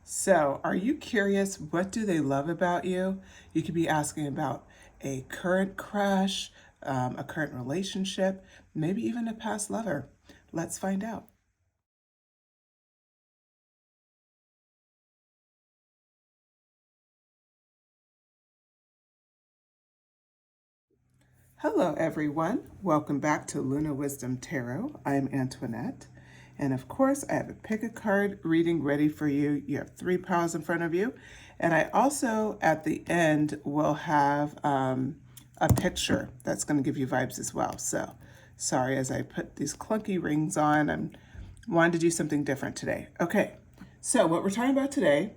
So, are you curious? What do they love about you? You could be asking about a current crush, a current relationship, maybe even a past lover. Let's find out. Hello, everyone. Welcome back to Luna Wisdom Tarot. I'm Antoinette. And of course, I have a pick a card reading ready for you. You have three piles in front of you. And I also, at the end, will have a picture that's going to give you vibes as well. So, sorry, as I put these clunky rings on, I'm wanting to do something different today. Okay, so what we're talking about today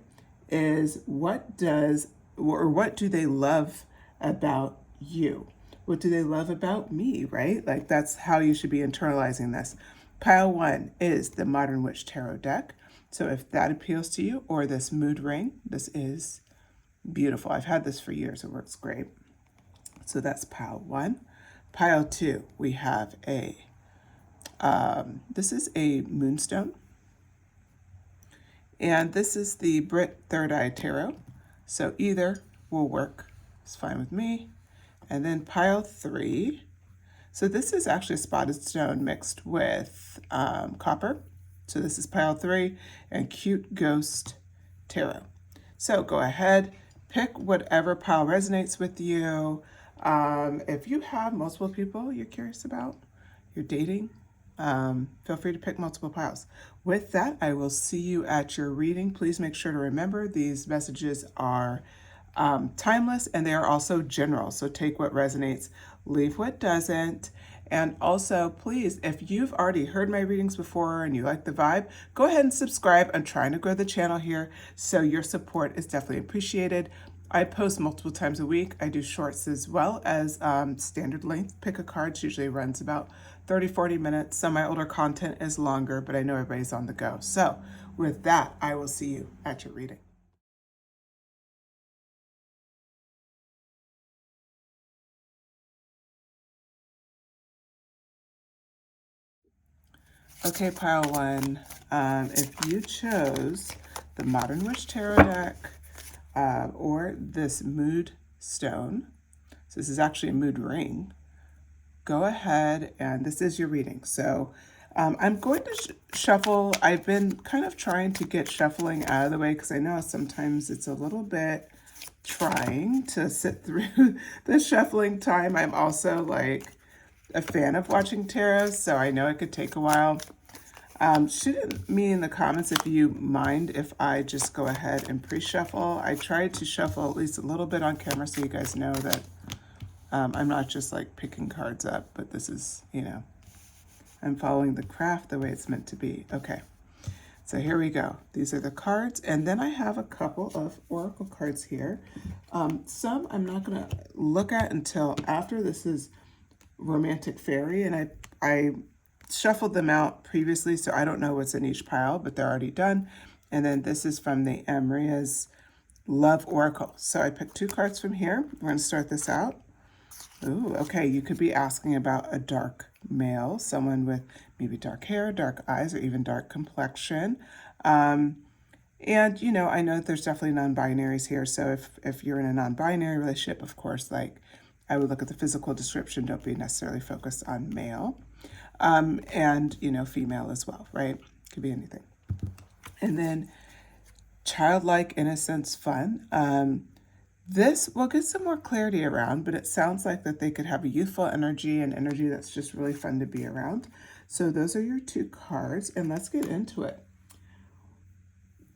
is what do they love about you? What do they love about me, right? Like that's how you should be internalizing this. Pile one is the Modern Witch Tarot deck. So if that appeals to you, or this mood ring, this is beautiful. I've had this for years. It works great. So that's pile one. Pile two, we have this is a moonstone. And this is the Brit Third Eye Tarot. So either will work. It's fine with me. And then pile three. So this is actually spotted stone mixed with copper. So this is pile three and Cute Ghost Tarot. So go ahead, pick whatever pile resonates with you. If you have multiple people you're curious about, you're dating, feel free to pick multiple piles. With that, I will see you at your reading. Please make sure to remember these messages are timeless and they are also general. So take what resonates, leave what doesn't. And also, please, if you've already heard my readings before and you like the vibe, go ahead and subscribe. I'm trying to grow the channel here, so your support is definitely appreciated. I post multiple times a week. I do shorts as well as standard length. Pick a card usually runs about 30-40 minutes. Some of my older content is longer, but I know everybody's on the go. So with that, I will see you at your reading. Okay, pile one, if you chose the Modern Witch Tarot deck or this mood stone, so this is actually a mood ring, go ahead and this is your reading. So I'm going to shuffle. I've been kind of trying to get shuffling out of the way because I know sometimes it's a little bit trying to sit through the shuffling time. I'm also like a fan of watching tarot, so I know it could take a while. Shoot me in the comments if you mind if I just go ahead and pre-shuffle. I tried to shuffle at least a little bit on camera so you guys know that I'm not just like picking cards up, but this is, I'm following the craft the way it's meant to be. Okay, so here we go. These are the cards, and then I have a couple of oracle cards here. Some I'm not going to look at until after. This is Romantic Fairy, and I shuffled them out previously, so I don't know what's in each pile, but they're already done. And then this is from the Amria's Love Oracle. So I picked two cards from here. We're going to start this out. Ooh, okay, you could be asking about a dark male, someone with maybe dark hair, dark eyes, or even dark complexion. And, I know there's definitely non-binaries here. So if you're in a non-binary relationship, of course, like I would look at the physical description. Don't be necessarily focused on male. And, female as well, right? Could be anything. And then childlike innocence, fun. This will get some more clarity around, but it sounds like that they could have a youthful energy and energy that's just really fun to be around. So those are your two cards, and let's get into it.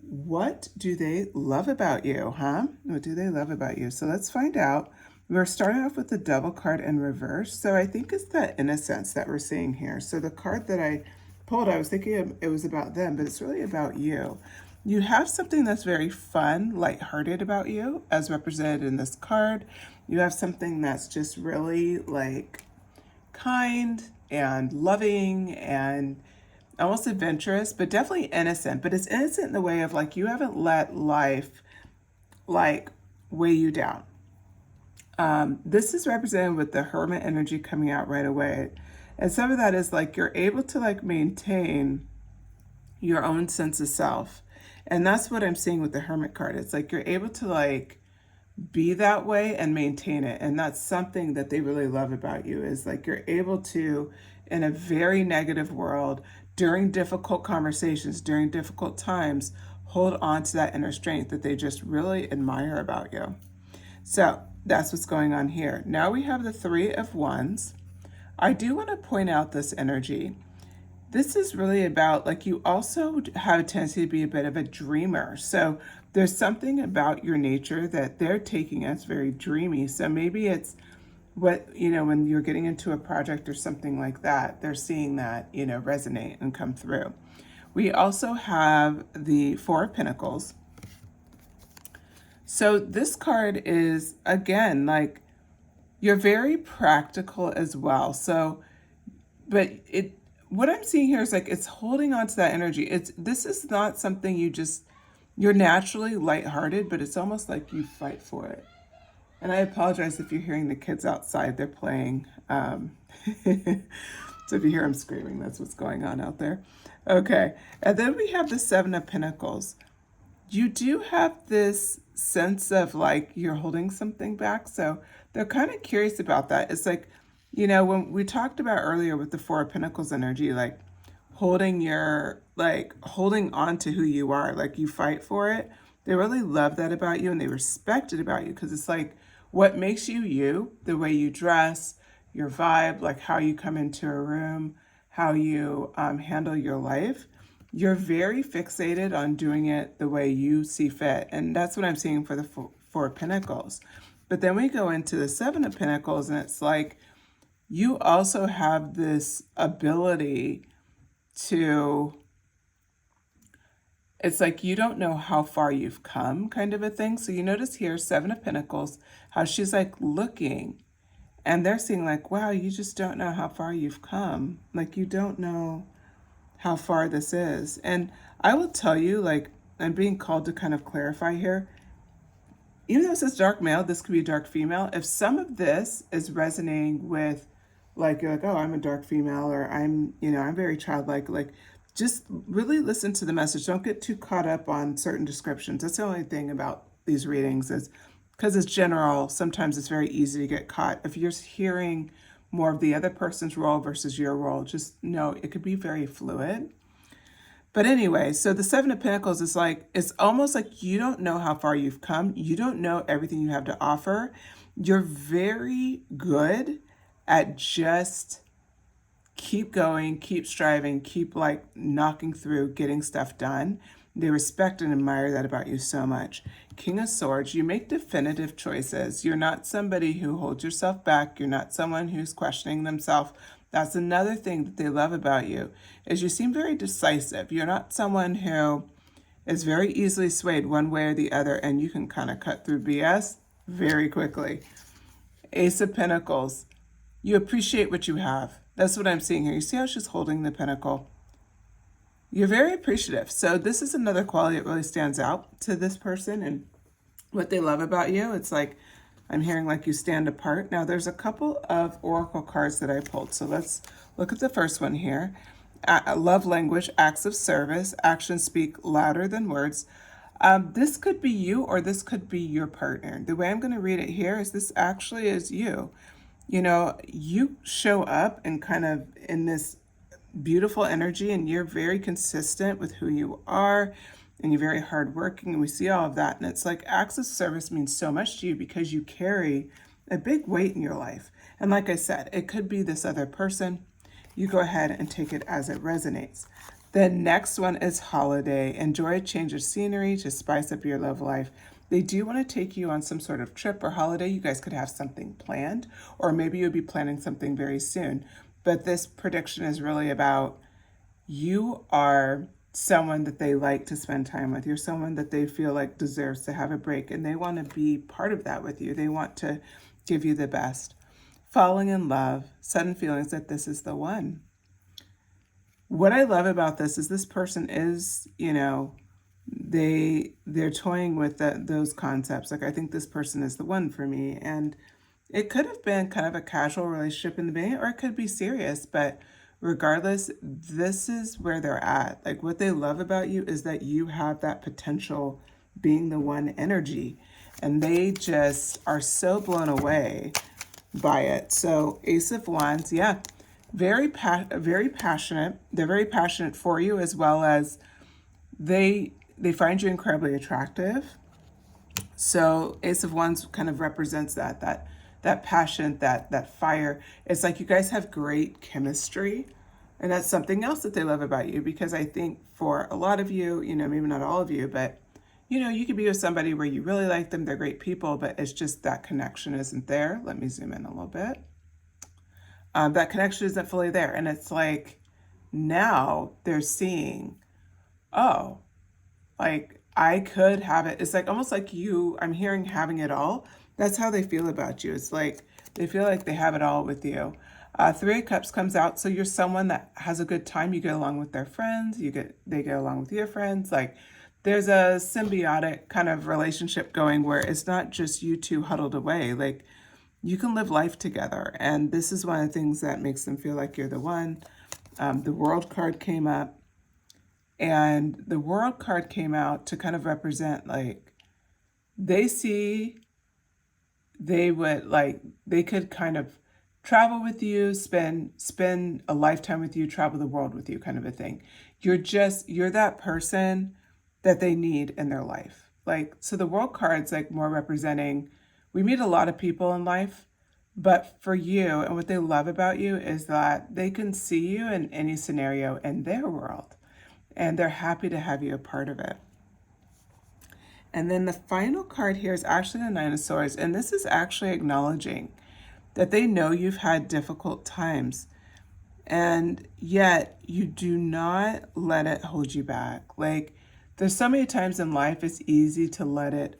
What do they love about you, huh? What do they love about you? So let's find out. We're starting off with the double card in reverse. So I think it's that innocence that we're seeing here. So the card that I pulled, I was thinking it was about them, but it's really about you. You have something that's very fun, lighthearted about you, as represented in this card. You have something that's just really like kind and loving and almost adventurous, but definitely innocent. But it's innocent in the way of like you haven't let life like weigh you down. This is represented with the Hermit energy coming out right away. And some of that is like you're able to like maintain your own sense of self And that's what I'm seeing with the Hermit card. It's like you're able to like be that way and maintain it. And that's something that they really love about you, is like you're able to, in a very negative world, during difficult conversations, during difficult times, hold on to that inner strength that they just really admire about you. So that's what's going on here. Now we have the Three of Wands. I do want to point out this energy. This is really about, like, you also have a tendency to be a bit of a dreamer. So there's something about your nature that they're taking as very dreamy. So maybe it's what, when you're getting into a project or something like that, they're seeing that, resonate and come through. We also have the Four of Pentacles. So this card is, again, like, you're very practical as well. So, but what I'm seeing here is like it's holding on to that energy. This is not something you're naturally lighthearted, but it's almost like you fight for it. And I apologize if you're hearing the kids outside, they're playing. So if you hear them screaming, that's what's going on out there. Okay, and then we have the Seven of Pentacles. You do have this sense of like you're holding something back. So they're kind of curious about that. It's like, when we talked about earlier with the Four of Pentacles energy, like holding on to who you are, like you fight for it. They really love that about you and they respect it about you, because it's like what makes you you, the way you dress, your vibe, like how you come into a room, how you handle your life. You're very fixated on doing it the way you see fit. And that's what I'm seeing for the Four of Pentacles. But then we go into the Seven of Pentacles and it's like you also have this ability to, it's like you don't know how far you've come, kind of a thing. So you notice here, Seven of Pentacles, how she's like looking and they're seeing like, wow, you just don't know how far you've come. Like you don't know how far this is. And I will tell you, like, I'm being called to kind of clarify here. Even though it says dark male, this could be a dark female. If some of this is resonating with, like, you're like, oh, I'm a dark female, or I'm very childlike, like, just really listen to the message. Don't get too caught up on certain descriptions. That's the only thing about these readings, is because it's general, sometimes it's very easy to get caught. If you're hearing more of the other person's role versus your role, just know it could be very fluid. But anyway, so the Seven of Pentacles is like, it's almost like you don't know how far you've come. You don't know everything you have to offer. You're very good at just keep going, keep striving, keep like knocking through, getting stuff done. They respect and admire that about you so much. King of Swords, you make definitive choices. You're not somebody who holds yourself back. You're not someone who's questioning themselves. That's another thing that they love about you, is you seem very decisive. You're not someone who is very easily swayed one way or the other, and you can kind of cut through BS very quickly. Ace of Pentacles, you appreciate what you have. That's what I'm seeing here. You see how she's holding the pentacle? You're very appreciative. So this is another quality that really stands out to this person and what they love about you. It's like, I'm hearing like you stand apart. Now there's a couple of oracle cards that I pulled. So let's look at the first one here. Love language, acts of service, actions speak louder than words. This could be you or this could be your partner. The way I'm going to read it here is this actually is you. You show up and kind of in this beautiful energy, and you're very consistent with who you are, and you're very hardworking, and we see all of that. And it's like acts of service means so much to you because you carry a big weight in your life. And like I said, it could be this other person. You go ahead and take it as it resonates. The next one is holiday. Enjoy a change of scenery to spice up your love life. They do want to take you on some sort of trip or holiday. You guys could have something planned, or maybe you'll be planning something very soon. But this prediction is really about you are someone that they like to spend time with. You're someone that they feel like deserves to have a break, and they want to be part of that with you. They want to give you the best. Falling in love, sudden feelings that this is the one. What I love about this is this person is, they're toying with those concepts. Like, I think this person is the one for me. And it could have been kind of a casual relationship in the beginning, or it could be serious, but regardless, this is where they're at. Like, what they love about you is that you have that potential being the one energy, and they just are so blown away by it. So Ace of Wands, yeah, very passionate. They're very passionate for you, as well as they find you incredibly attractive. So Ace of Wands kind of represents that passion, that fire. It's like you guys have great chemistry, and that's something else that they love about you, because I think for a lot of you, you know, maybe not all of you, but you know, you could be with somebody where you really like them, they're great people, but it's just that connection isn't there. Let me zoom in a little bit. That connection isn't fully there, and it's like now they're seeing, oh, like I could have it. It's like almost like you, I'm hearing having it all. That's how they feel about you. It's like they feel like they have it all with you. Three of Cups comes out, so you're someone that has a good time. You get along with their friends. They get along with your friends. Like there's a symbiotic kind of relationship going where it's not just you two huddled away. Like you can live life together, and this is one of the things that makes them feel like you're the one. The World card came up, and the World card came out to kind of represent, like, they see they could kind of travel with you, spend a lifetime with you, travel the world with you, kind of a thing. You're that person that they need in their life. Like, so the World card's like more representing, we meet a lot of people in life, but for you, and what they love about you is that they can see you in any scenario in their world, and they're happy to have you a part of it. And then the final card here is actually the Nine of Swords, and this is actually acknowledging that they know you've had difficult times, and yet you do not let it hold you back. Like, there's so many times in life it's easy to let it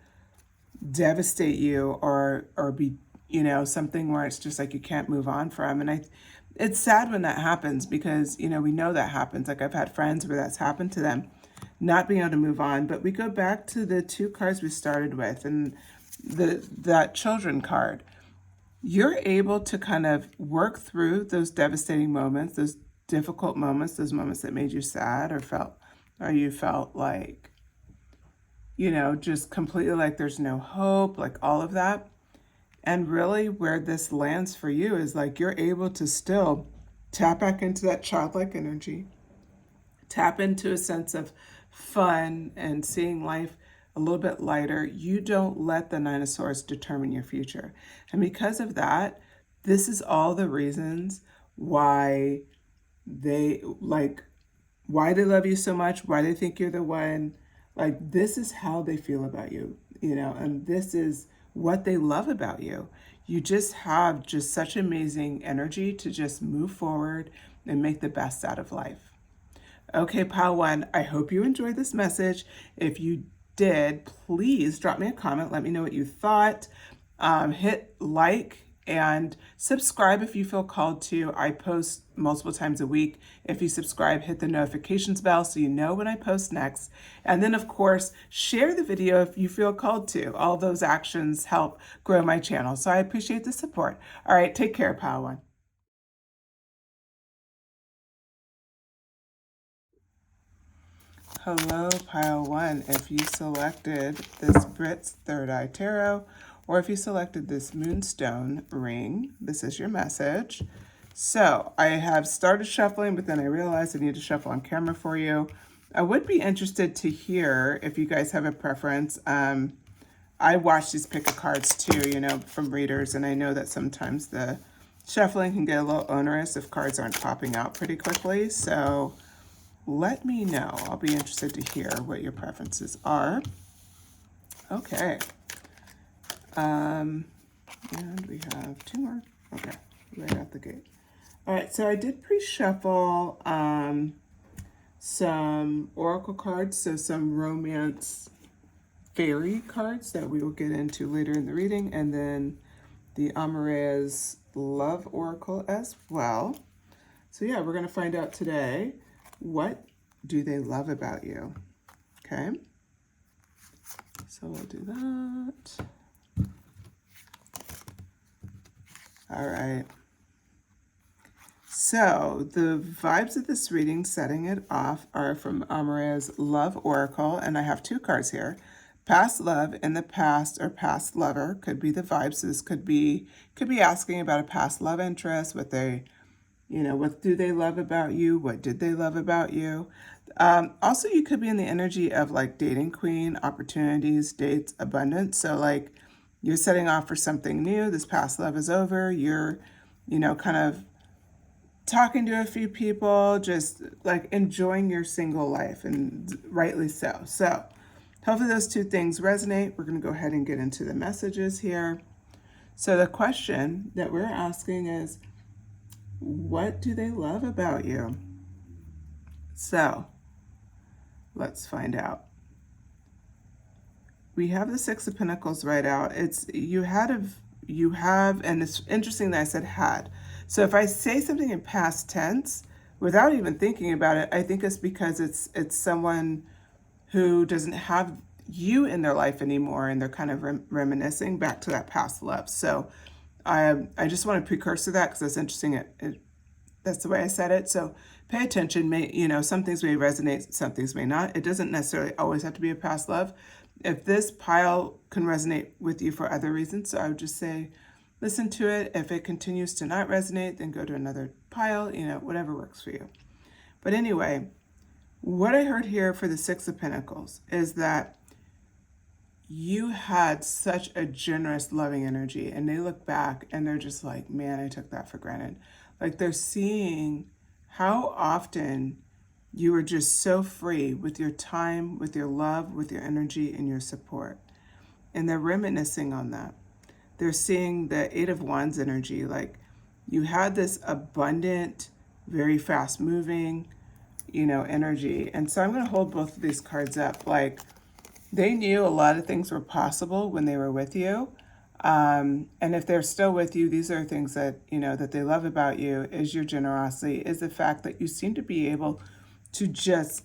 devastate you, or be, you know, something where it's just like you can't move on from. And it's sad when that happens, because, you know, we know that happens. Like I've had friends where that's happened to them, not being able to move on. But we go back to the two cards we started with, and that children card. You're able to kind of work through those devastating moments, those difficult moments, those moments that made you sad, or you felt like, you know, just completely like there's no hope, like all of that. And really where this lands for you is like you're able to still tap back into that childlike energy, tap into a sense of fun and seeing life a little bit lighter. You don't let the Nine of Swords determine your future. And because of that, this is all the reasons why they love you so much, why they think you're the one. Like, this is how they feel about you, you know, and this is what they love about you. You just have just such amazing energy to just move forward and make the best out of life. Okay, Pile One, I hope you enjoyed this message. If you did, please drop me a comment. Let me know what you thought. Hit like and subscribe if you feel called to. I post multiple times a week. If you subscribe, hit the notifications bell so you know when I post next. And then, of course, share the video if you feel called to. All those actions help grow my channel, so I appreciate the support. All right, take care, Pile One. Hello, Pile One. If you selected this Brit's Third Eye Tarot, or if you selected this Moonstone ring, this is your message. So I have started shuffling, but then I realized I need to shuffle on camera for you. I would be interested to hear if you guys have a preference. I watch these pick of cards too, you know, from readers, and I know that sometimes the shuffling can get a little onerous if cards aren't popping out pretty quickly. So let me know. I'll be interested to hear what your preferences are. Okay. And we have two more. Okay, right out the gate. All right, so I did pre-shuffle some oracle cards, so some romance fairy cards that we will get into later in the reading, and then the Amarea's love oracle as well. So yeah, we're going to find out today, what do they love about you? Okay, so we'll do that. All right. So the vibes of this reading, setting it off, are from Amarea's Love Oracle, and I have two cards here. Past love in the past or past lover could be the vibes. So this could be asking about a past love interest, what they, what do they love about you? What did they love about you? Also, you could be in the energy of like dating queen, opportunities, dates, abundance. So like you're setting off for something new. This past love is over. You're, kind of talking to a few people, just like enjoying your single life, and rightly so. So hopefully those two things resonate. We're going to go ahead and get into the messages here. So the question that we're asking is, what do they love about you? So let's find out. We have the Six of Pentacles right out. It's you have, and it's interesting that I said had. So if I say something in past tense without even thinking about it, I think it's because it's someone who doesn't have you in their life anymore, and they're kind of reminiscing back to that past love. So I just want to precursor that because it's interesting. That's the way I said it. So pay attention. Some things may resonate, some things may not. It doesn't necessarily always have to be a past love. If this pile can resonate with you for other reasons, so I would just say, listen to it. If it continues to not resonate, then go to another pile, whatever works for you. But anyway, what I heard here for the Six of Pentacles is that you had such a generous, loving energy, and they look back and they're just like, man, I took that for granted. Like they're seeing how often you were just so free with your time, with your love, with your energy, and your support. And they're reminiscing on that. They're seeing the Eight of Wands energy. Like you had this abundant, very fast moving, energy. And so I'm going to hold both of these cards up. Like they knew a lot of things were possible when they were with you. And if they're still with you, these are things that, that they love about you, is your generosity, is the fact that you seem to be able to just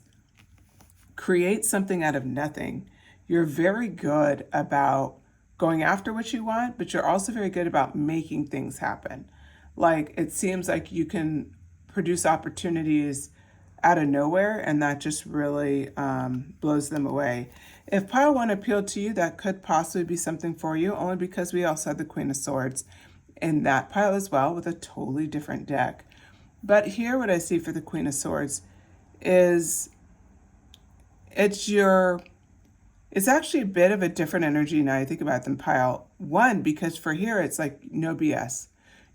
create something out of nothing. You're very good about going after what you want, but you're also very good about making things happen. Like it seems like you can produce opportunities out of nowhere, and that just really blows them away. If pile one appealed to you, that could possibly be something for you, only because we also had the Queen of Swords in that pile as well, with a totally different deck. But here, what I see for the Queen of Swords is it's actually a bit of a different energy now I think about it than pile one, because for here it's like no BS.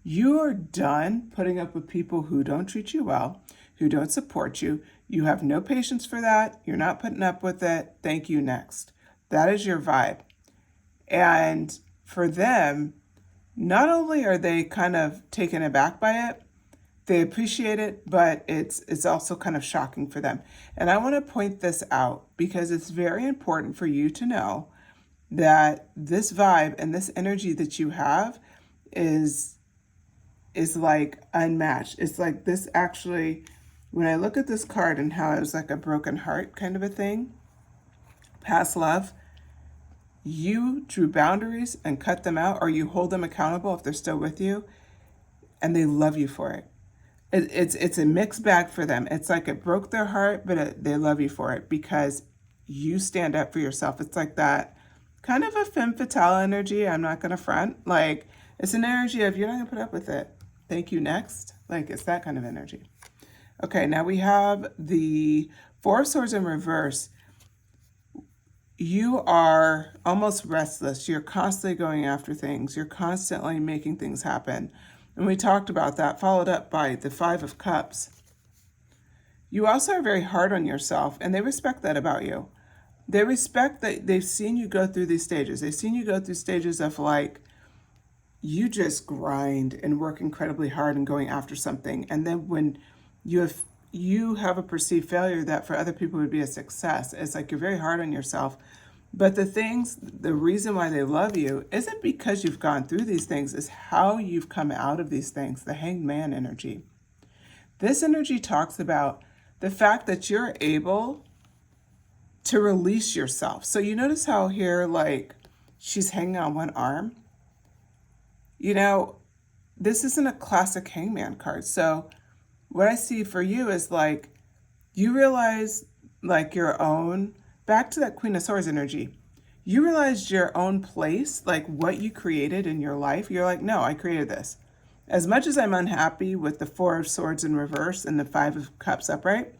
You are done putting up with people who don't treat you well, who don't support you. You have no patience for that. You're not putting up with it. Thank you, next. That is your vibe. And for them, not only are they kind of taken aback by it, they appreciate it, but it's also kind of shocking for them. And I want to point this out because it's very important for you to know that this vibe and this energy that you have is like unmatched. It's like this actually, when I look at this card and how it was like a broken heart kind of a thing, past love, you drew boundaries and cut them out, or you hold them accountable if they're still with you, and they love you for it. It's a mixed bag for them. It's like it broke their heart, but they love you for it because you stand up for yourself. It's like that kind of a femme fatale energy. I'm not going to front. Like it's an energy of you're not going to put up with it. Thank you, next. Like it's that kind of energy. Okay, now we have the Four of Swords in reverse. You are almost restless. You're constantly going after things. You're constantly making things happen. And we talked about that, followed up by the Five of Cups. You also are very hard on yourself, and they respect that about you. They respect that they've seen you go through these stages. They've seen you go through stages of like, you just grind and work incredibly hard and going after something. And then when you have a perceived failure that for other people would be a success, it's like you're very hard on yourself. But the reason why they love you isn't because you've gone through these things, is how you've come out of these things, the Hanged Man energy. This energy talks about the fact that you're able to release yourself. So you notice how here, like, she's hanging on one arm? This isn't a classic Hangman card. So what I see for you is like, you realize like your own, back to that Queen of Swords energy, you realized your own place, like what you created in your life. You're like, no, I created this. As much as I'm unhappy with the Four of Swords in reverse and the Five of Cups upright,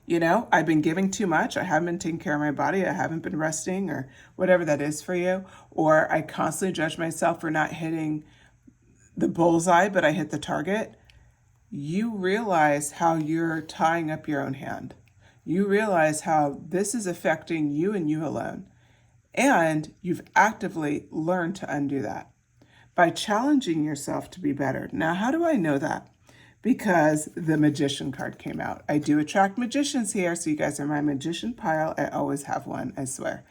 you know, I've been giving too much. I haven't been taking care of my body. I haven't been resting, or whatever that is for you. Or I constantly judge myself for not hitting the bullseye, but I hit the target. You realize how you're tying up your own hand. You realize how this is affecting you and you alone. And you've actively learned to undo that by challenging yourself to be better. Now, how do I know that? Because the Magician card came out. I do attract magicians here, so you guys are my magician pile. I always have one, I swear,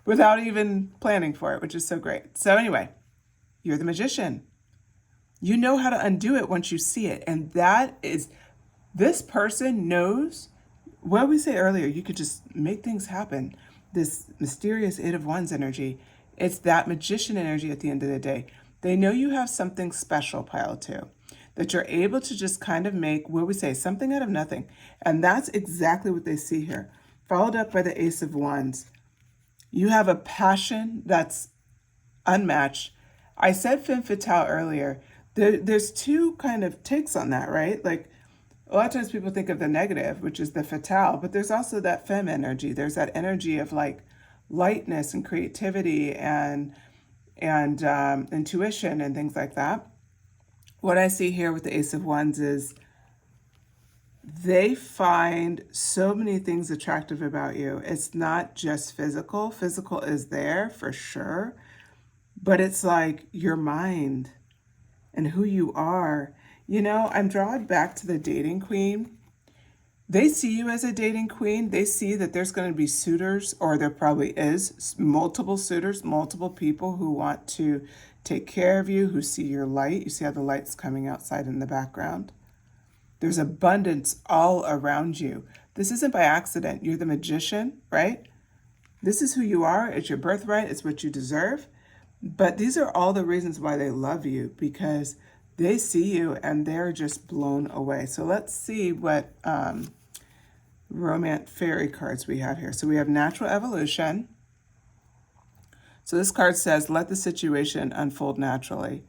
without even planning for it, which is so great. So anyway, you're the magician. You know how to undo it once you see it. And that is, this person knows, what we say earlier, you could just make things happen. This mysterious Eight of Wands energy, it's that magician energy at the end of the day. They know you have something special, pile two, that you're able to just kind of make, what we say, something out of nothing. And that's exactly what they see here. Followed up by the Ace of Wands. You have a passion that's unmatched. I said femme fatale earlier. There's two kind of takes on that, right? Like, a lot of times people think of the negative, which is the fatale, but there's also that femme energy. There's that energy of like lightness and creativity and intuition and things like that. What I see here with the Ace of Wands is they find so many things attractive about you. It's not just physical. Physical is there for sure, but it's like your mind and who you are. You know, I'm drawn back to the dating queen. They see you as a dating queen. They see that there's going to be suitors, or there probably is multiple suitors, multiple people who want to take care of you, who see your light. You see how the light's coming outside in the background. There's abundance all around you. This isn't by accident. You're the magician, right? This is who you are. It's your birthright. It's what you deserve. But these are all the reasons why they love you, because they see you and they're just blown away. So let's see what romance fairy cards we have here. So we have natural evolution. So this card says, let the situation unfold naturally.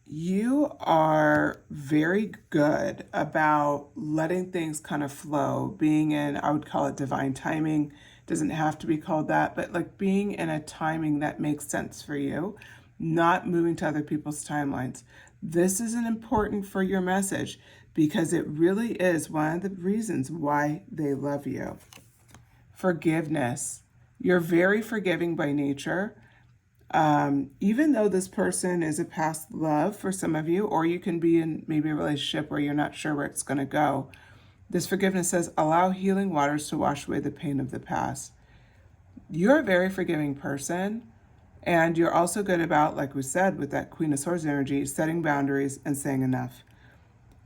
You are very good about letting things kind of flow, being in, I would call it divine timing. Doesn't have to be called that, but like being in a timing that makes sense for you, not moving to other people's timelines. This is important for your message because it really is one of the reasons why they love you. Forgiveness. You're very forgiving by nature. Even though this person is a past love for some of you, or you can be in maybe a relationship where you're not sure where it's going to go. This forgiveness says, allow healing waters to wash away the pain of the past. You're a very forgiving person, and you're also good about, like we said, with that Queen of Swords energy, setting boundaries and saying enough.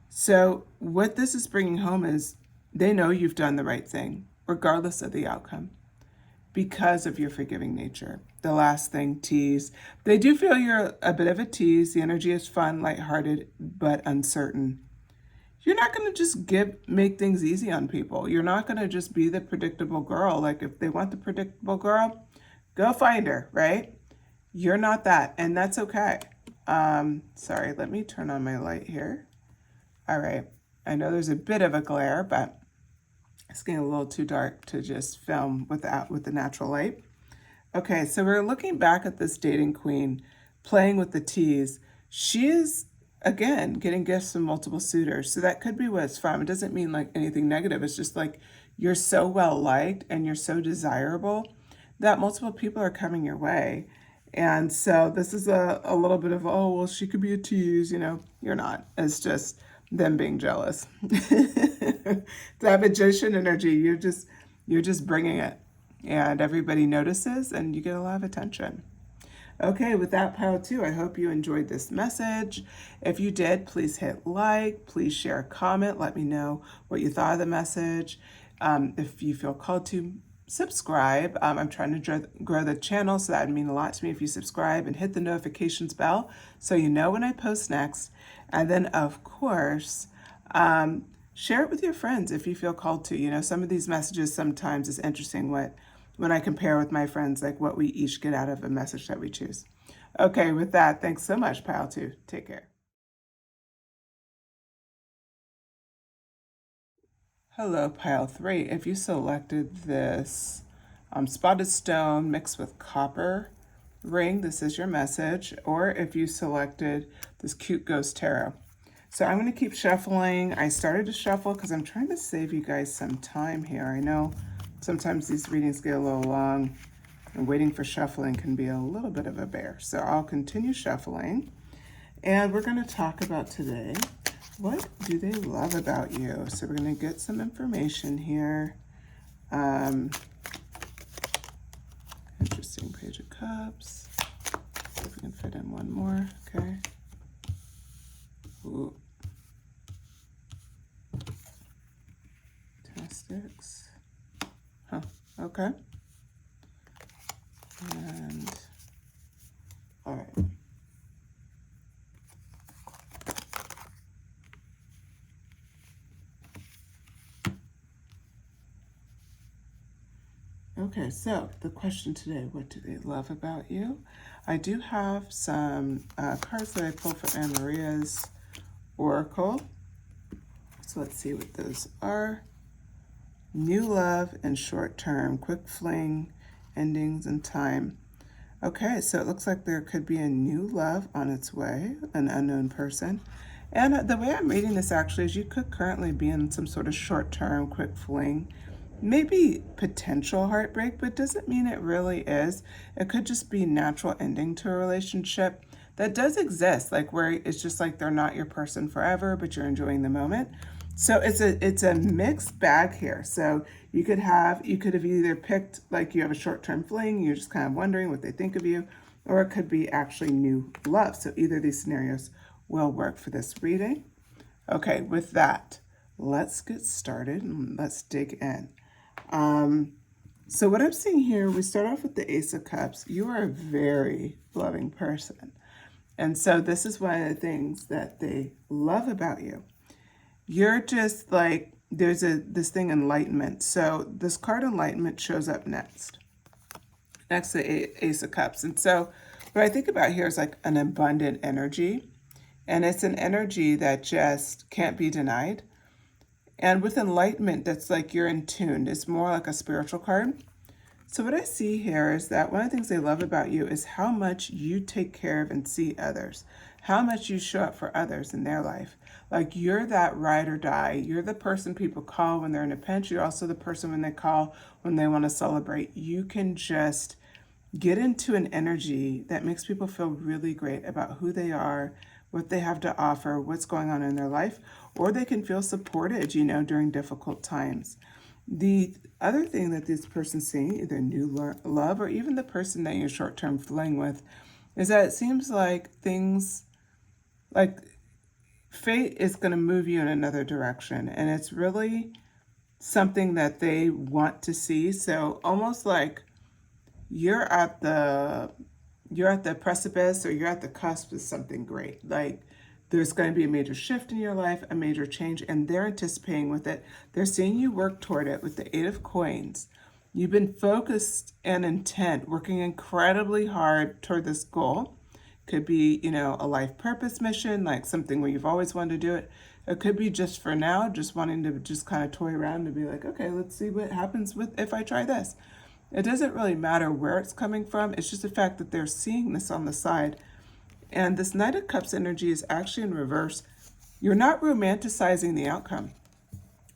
So what this is bringing home is they know you've done the right thing, regardless of the outcome, because of your forgiving nature. The last thing, tease. They do feel you're a bit of a tease. The energy is fun, lighthearted, but uncertain. You're not going to just make things easy on people. You're not going to just be the predictable girl. Like if they want the predictable girl, go find her, right? You're not that, and that's okay. Sorry, let me turn on my light here. All right. I know there's a bit of a glare, but it's getting a little too dark to just film with the natural light. Okay, so we're looking back at this dating queen playing with the tease. She is, again, getting gifts from multiple suitors. So that could be what it's from. It doesn't mean like anything negative. It's just like you're so well liked and you're so desirable that multiple people are coming your way. And so this is a little bit of, oh, well, she could be a tease, you know. You're not. It's just them being jealous. That magician energy, you're just bringing it. And everybody notices and you get a lot of attention. Okay, with that, pile two, I hope you enjoyed this message. If you did, please hit like, please share a comment. Let me know what you thought of the message. If you feel called to, subscribe. I'm trying to grow the channel, so that would mean a lot to me if you subscribe and hit the notifications bell so you know when I post next. And then, of course, share it with your friends if you feel called to. You know, some of these messages sometimes is interesting when I compare with my friends, like what we each get out of a message that we choose. Okay, with that, thanks so much, Pile 2. Take care. Hello, Pile 3. If you selected this spotted stone mixed with copper ring, this is your message. Or if you selected this cute ghost tarot. So I'm going to keep shuffling. I started to shuffle because I'm trying to save you guys some time here. I know sometimes these readings get a little long, and waiting for shuffling can be a little bit of a bear. So I'll continue shuffling. And we're going to talk about today, what do they love about you? So we're going to get some information here. Interesting Page of Cups. See if we can fit in one more. Okay. Ooh. Ten of Sticks. Huh. Okay. And all right. Okay, so the question today, what do they love about you? I do have some cards that I pulled for Anne Maria's Oracle. So let's see what those are. New love and short term, quick fling, endings and time. Okay, so it looks like there could be a new love on its way, an unknown person. And the way I'm reading this actually is you could currently be in some sort of short term, quick fling, maybe potential heartbreak, but doesn't mean it really is. It could just be natural ending to a relationship that does exist, like where it's just like they're not your person forever, but you're enjoying the moment. So it's a mixed bag here. So you could have either picked like you have a short-term fling, you're just kind of wondering what they think of you, or it could be actually new love. So either of these scenarios will work for this reading. Okay, with that, let's get started and let's dig in. So what I'm seeing here, we start off with the Ace of Cups. You are a very loving person. And so this is one of the things that they love about you. You're just like, there's this thing, enlightenment. So this card enlightenment shows up next to the Ace of Cups. And so what I think about here is like an abundant energy. And it's an energy that just can't be denied. And with enlightenment, that's like you're in tune. It's more like a spiritual card. So what I see here is that one of the things they love about you is how much you take care of and see others, how much you show up for others in their life. Like you're that ride or die. You're the person people call when they're in a pinch. You're also the person when they call when they want to celebrate. You can just get into an energy that makes people feel really great about who they are, what they have to offer, what's going on in their life, or they can feel supported, you know, during difficult times. The other thing that this person's seeing, either new love or even the person that you're short-term fling with, is that it seems like things, like fate is going to move you in another direction. And it's really something that they want to see. So almost like you're at the precipice or you're at the cusp of something great. Like there's going to be a major shift in your life, a major change, and they're anticipating with it. They're seeing you work toward it with the Eight of Coins. You've been focused and intent, working incredibly hard toward this goal. Could be, you know, a life purpose mission, like something where you've always wanted to do it. It could be just for now, just wanting to just kind of toy around and be like, okay, let's see what happens if I try this. It doesn't really matter where it's coming from. It's just the fact that they're seeing this on the side. And this Knight of Cups energy is actually in reverse. You're not romanticizing the outcome.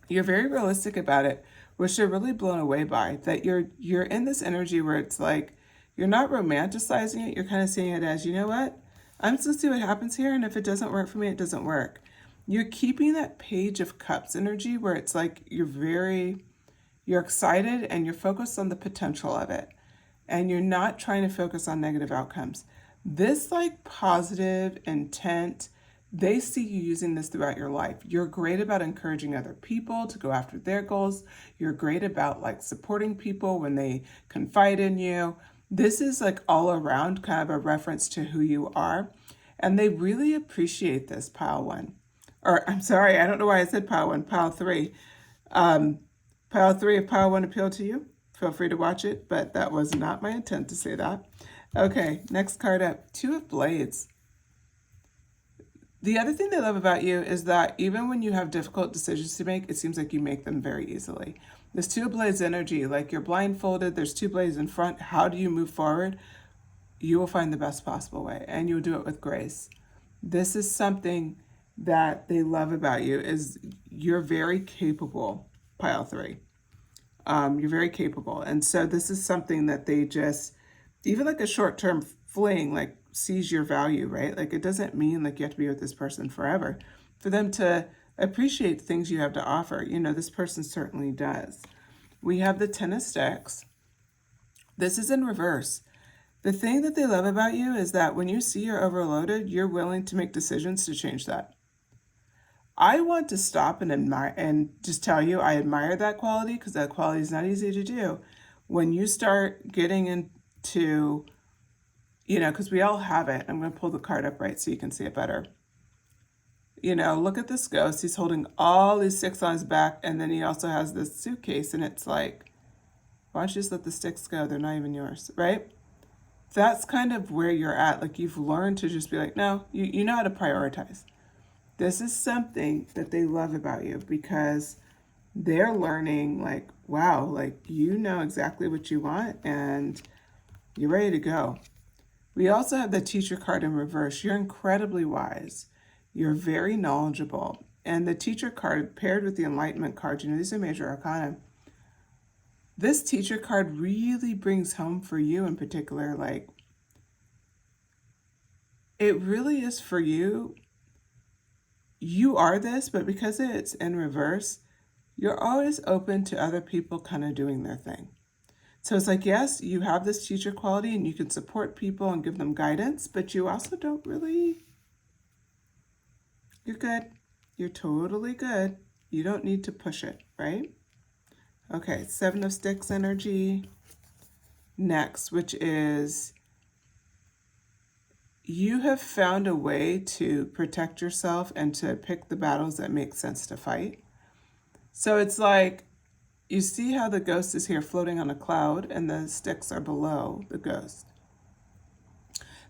You're very realistic about it, which they're really blown away by. That you're in this energy where it's like, you're not romanticizing it. You're kind of seeing it as, you know what? I'm just going to see what happens here. And if it doesn't work for me, it doesn't work. You're keeping that Page of Cups energy where it's like you're excited and you're focused on the potential of it. And you're not trying to focus on negative outcomes. This like positive intent, they see you using this throughout your life. You're great about encouraging other people to go after their goals. You're great about like supporting people when they confide in you. This is like all around kind of a reference to who you are. And they really appreciate this, pile one. Or, I'm sorry, I don't know why I said pile one, pile three. Pile three, if pile one appealed to you, feel free to watch it, but that was not my intent to say that. Okay, next card up, Two of Blades. The other thing they love about you is that even when you have difficult decisions to make, it seems like you make them very easily. This Two of Blades energy, like you're blindfolded, there's two blades in front. How do you move forward? You will find the best possible way, and you'll do it with grace. This is something that they love about you, is you're very capable, pile three. You're very capable. And so this is something that they just, even like a short-term fling, like sees your value, right? Like it doesn't mean like you have to be with this person forever. For them to appreciate things you have to offer, you know, this person certainly does. We have the Ten of Sticks. This is in reverse. The thing that they love about you is that when you see you're overloaded, you're willing to make decisions to change that. I want to stop and admire and just tell you I admire that quality, because that quality is not easy to do. When you start getting into, you know, because we all have it. I'm going to pull the card up right so you can see it better. You know, look at this ghost. He's holding all these sticks on his back, and then he also has this suitcase, and it's like, why don't you just let the sticks go? They're not even yours, right? That's kind of where you're at. Like you've learned to just be like, no, you know how to prioritize. This is something that they love about you, because they're learning like, wow, like you know exactly what you want and you're ready to go. We also have the Teacher card in reverse. You're incredibly wise. You're very knowledgeable. And the Teacher card paired with the Enlightenment card, you know, these are major arcana. This Teacher card really brings home for you in particular, like, it really is for you. You are this, but because it's in reverse, you're always open to other people kind of doing their thing. So it's like, yes, you have this teacher quality and you can support people and give them guidance, but you also don't really, you're good. You're totally good. You don't need to push it, right? Okay, Seven of Sticks energy. Next, which is you have found a way to protect yourself and to pick the battles that make sense to fight. So it's like, you see how the ghost is here floating on a cloud and the sticks are below the ghost.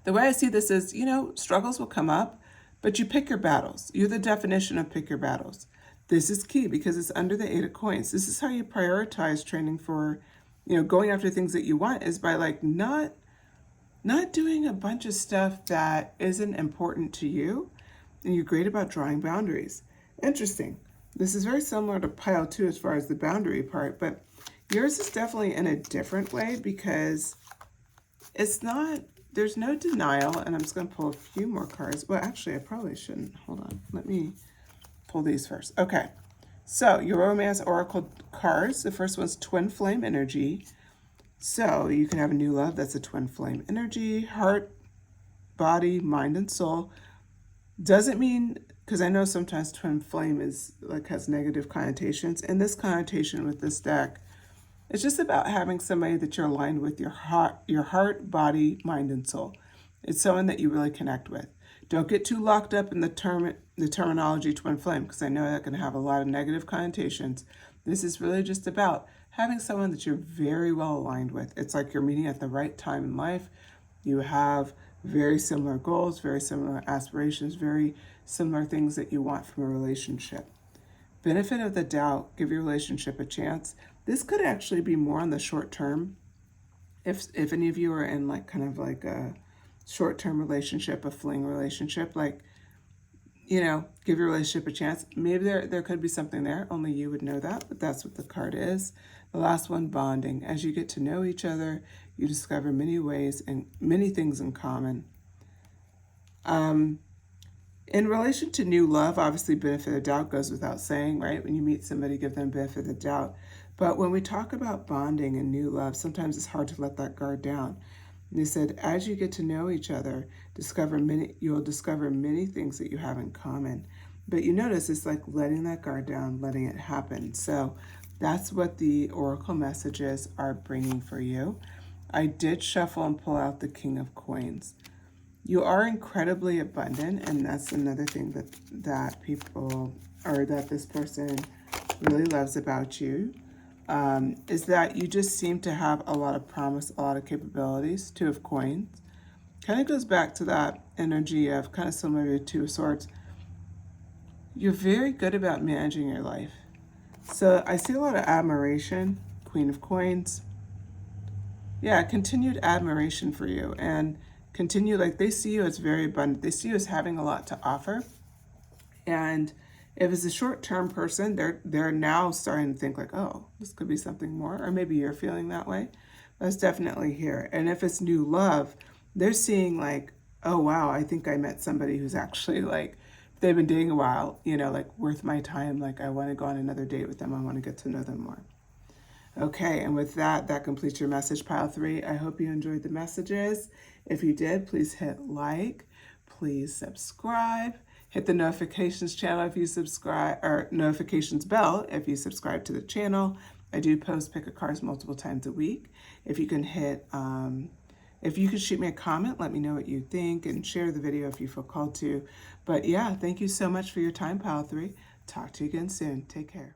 The way I see this is, you know, struggles will come up, but you pick your battles. You're the definition of pick your battles. This is key because it's under the Eight of Coins. This is how you prioritize training for, you know, going after things that you want, is by like not doing a bunch of stuff that isn't important to you. And you're great about drawing boundaries. Interesting. This is very similar to pile two as far as the boundary part, but yours is definitely in a different way, because it's not, there's no denial. And I'm just going to pull a few more cards. Well, actually, I probably shouldn't. Hold on. Let me pull these first. Okay. So your romance oracle cards. The first one's Twin Flame Energy. So you can have a new love. That's a twin flame energy. Heart, body, mind, and soul. Doesn't mean, because I know sometimes twin flame is like has negative connotations. In this connotation with this deck, it's just about having somebody that you're aligned with, your heart, body, mind, and soul. It's someone that you really connect with. Don't get too locked up in the terminology twin flame, because I know that can have a lot of negative connotations. This is really just about having someone that you're very well aligned with. It's like you're meeting at the right time in life. You have very similar goals, very similar aspirations, very similar things that you want from a relationship. Benefit of the doubt, give your relationship a chance. This could actually be more on the short term. If any of you are in like kind of like a short-term relationship, a fling relationship, like, you know, give your relationship a chance. Maybe there could be something there. Only you would know that, but that's what the card is. The last one, bonding. As you get to know each other, you discover many ways and many things in common. In relation to new love, obviously benefit of doubt goes without saying, right? When you meet somebody, give them benefit of the doubt. But when we talk about bonding and new love, sometimes it's hard to let that guard down. And they said, as you get to know each other, you'll discover many things that you have in common. But you notice it's like letting that guard down, letting it happen. So that's what the oracle messages are bringing for you. I did shuffle and pull out the King of Coins. You are incredibly abundant, and that's another thing that people, or that this person really loves about you, is that you just seem to have a lot of promise, a lot of capabilities. Two of Coins kind of goes back to that energy of kind of similar to Two of Swords. You're very good about managing your life. So I see a lot of admiration, Queen of Coins. Yeah, continued admiration for you, and continue, like, they see you as very abundant. They see you as having a lot to offer. And if it's a short-term person, they're now starting to think like, oh, this could be something more, or maybe you're feeling that way. That's definitely here. And if it's new love, they're seeing like, oh wow, I think I met somebody who's actually like, they've been dating a while, you know, like worth my time. Like I want to go on another date with them. I want to get to know them more. Okay, and with that, that completes your message, pile 3. I hope you enjoyed the messages. If you did, please hit like, please subscribe, hit the notifications channel if you subscribe, or notifications bell if you subscribe to the channel. I do post pick a cards multiple times a week. If you can hit, if you could shoot me a comment, let me know what you think, and share the video if you feel called to. But yeah, thank you so much for your time, pile 3. Talk to you again soon. Take care.